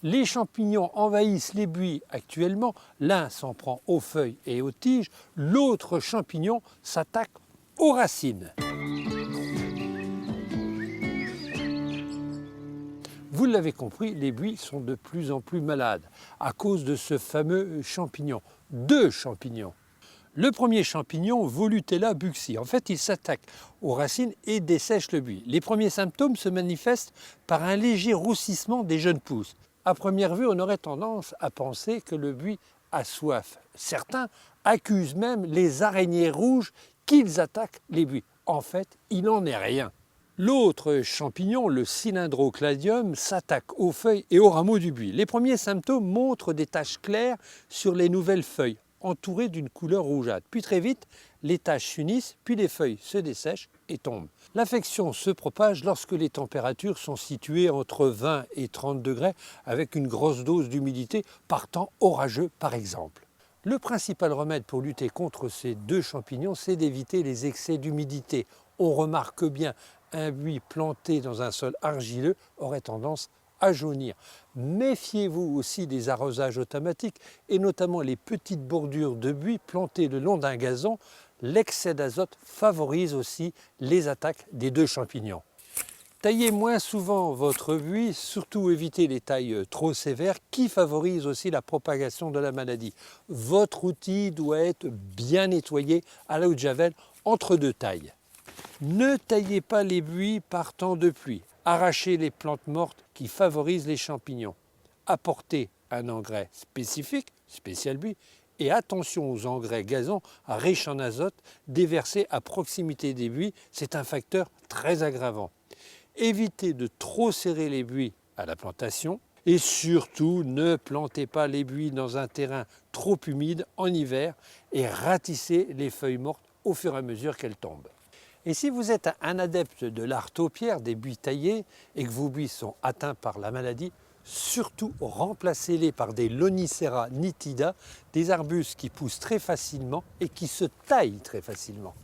Les champignons envahissent les buis actuellement, l'un s'en prend aux feuilles et aux tiges, l'autre champignon s'attaque aux racines. Vous l'avez compris, les buis sont de plus en plus malades à cause de ce fameux champignon. Deux champignons. Le premier champignon, Volutella buxi, en fait il s'attaque aux racines et dessèche le buis. Les premiers symptômes se manifestent par un léger roussissement des jeunes pousses. À première vue, on aurait tendance à penser que le buis a soif. Certains accusent même les araignées rouges qu'ils attaquent les buis. En fait, il n'en est rien. L'autre champignon, le cylindrocladium, s'attaque aux feuilles et aux rameaux du buis. Les premiers symptômes montrent des taches claires sur les nouvelles feuilles, entourées d'une couleur rougeâtre. Puis très vite, les taches s'unissent, puis les feuilles se dessèchent et tombent. L'infection se propage lorsque les températures sont situées entre 20 et 30 degrés, avec une grosse dose d'humidité, par temps orageux par exemple. Le principal remède pour lutter contre ces deux champignons, c'est d'éviter les excès d'humidité. On remarque bien un buis planté dans un sol argileux aurait tendance à jaunir. Méfiez-vous aussi des arrosages automatiques et notamment les petites bordures de buis plantées le long d'un gazon. L'excès d'azote favorise aussi les attaques des deux champignons. Taillez moins souvent votre buis, surtout évitez les tailles trop sévères qui favorisent aussi la propagation de la maladie. Votre outil doit être bien nettoyé à l'eau de javel entre deux tailles. Ne taillez pas les buis par temps de pluie. Arrachez les plantes mortes qui favorisent les champignons. Apportez un engrais spécifique, spécial buis, et attention aux engrais gazon riches en azote déversés à proximité des buis, c'est un facteur très aggravant. Évitez de trop serrer les buis à la plantation et surtout ne plantez pas les buis dans un terrain trop humide en hiver et ratissez les feuilles mortes au fur et à mesure qu'elles tombent. Et si vous êtes un adepte de l'art taupière, des buis taillés, et que vos buis sont atteints par la maladie, surtout remplacez-les par des Lonicera nitida, des arbustes qui poussent très facilement et qui se taillent très facilement.